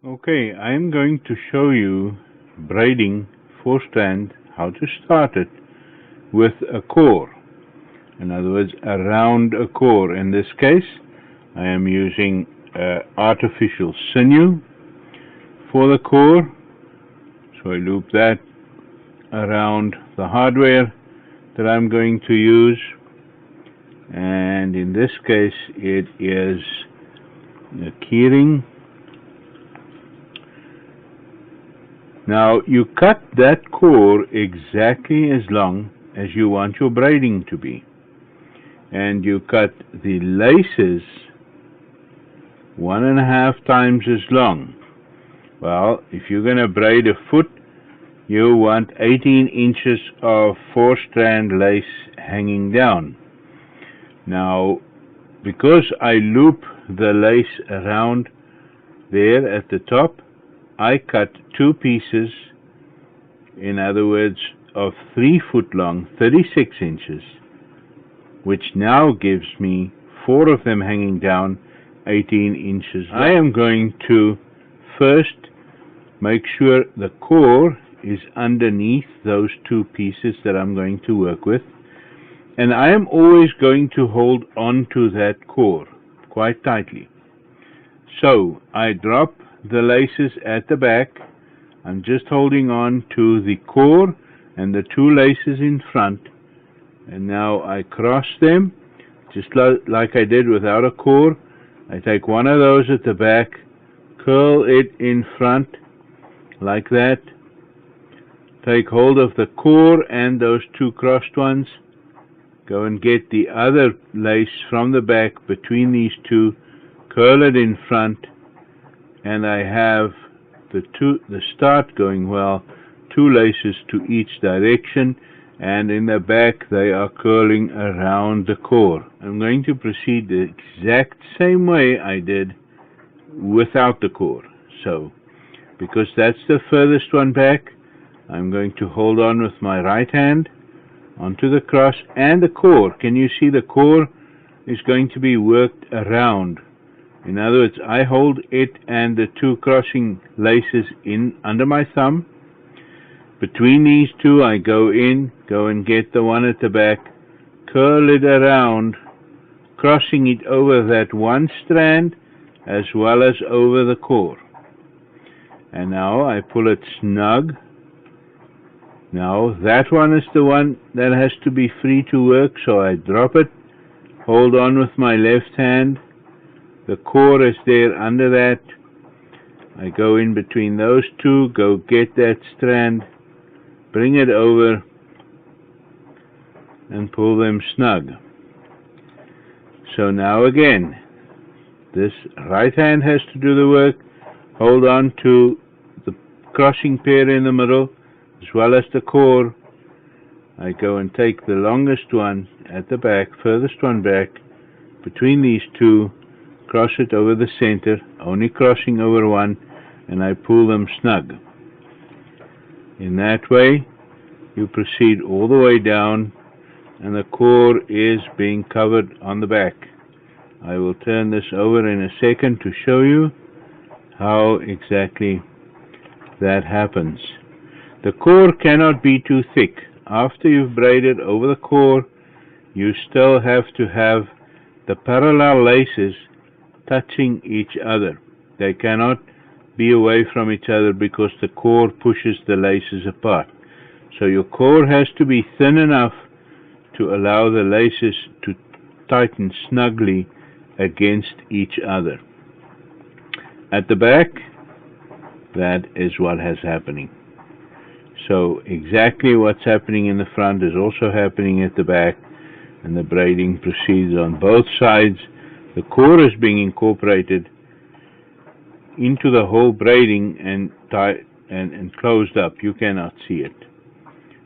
Okay, I'm going to show you braiding 4-strand, how to start it with a core. In other words, around a core. In this case, I am using artificial sinew for the core. So I loop that around the hardware that I'm going to use. And in this case, it is a keyring. Now you cut that core exactly as long as you want your braiding to be, and you cut the laces 1.5 times as long. Well, if you're going to braid a foot, you want 18 inches of 4-strand lace hanging down. Now, because I loop the lace around there at the top, I cut 2 pieces, in other words, of 3 foot long, 36 inches, which now gives me 4 of them hanging down, 18 inches. I am going to first make sure the core is underneath those 2 pieces that I'm going to work with, and I am always going to hold on to that core quite tightly. So I drop the laces at the back. I'm just holding on to the core and the 2 laces in front, and now I cross them just like I did without a core. I take one of those at the back, curl it in front like that, take hold of the core and those 2 crossed ones, go and get the other lace from the back between these 2, curl it in front, and I have the start going well, 2 laces to each direction, and in the back they are curling around the core. I'm going to proceed the exact same way I did without the core. So, because that's the furthest one back, I'm going to hold on with my right hand onto the cross and the core. Can you see the core is going to be worked around? In other words, I hold it and the 2 crossing laces in under my thumb. Between these 2, I go and get the one at the back, curl it around, crossing it over that 1 strand as well as over the core. And now I pull it snug. Now that one is the one that has to be free to work, so I drop it, hold on with my left hand. The core is there under that. I go in between those 2, go get that strand, bring it over, and pull them snug. So now again, this right hand has to do the work. Hold on to the crossing pair in the middle, as well as the core. I go and take the longest one at the back, furthest one back, between these 2, cross it over the center, only crossing over one, and I pull them snug. In that way, you proceed all the way down, and the core is being covered on the back. I will turn this over in a second to show you how exactly that happens. The core cannot be too thick. After you've braided over the core, you still have to have the parallel laces touching each other. They cannot be away from each other because the core pushes the laces apart. So your core has to be thin enough to allow the laces to tighten snugly against each other. At the back, that is what is happening. So exactly what's happening in the front is also happening at the back, and the braiding proceeds on both sides. The core is being incorporated into the whole braiding and closed up. You cannot see it.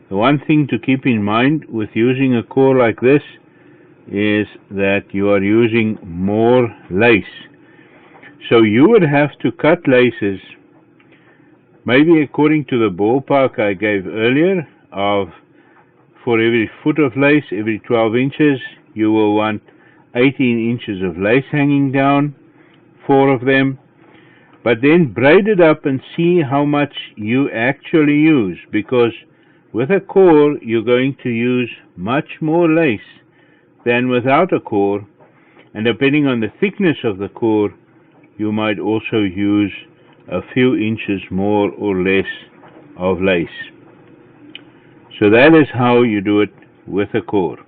The one thing to keep in mind with using a core like this is that you are using more lace. So you would have to cut laces, maybe according to the ballpark I gave earlier, of for every foot of lace, every 12 inches, you will want 18 inches of lace hanging down, 4 of them. But then braid it up and see how much you actually use, because with a core you're going to use much more lace than without a core, and depending on the thickness of the core, you might also use a few inches more or less of lace. So that is how you do it with a core.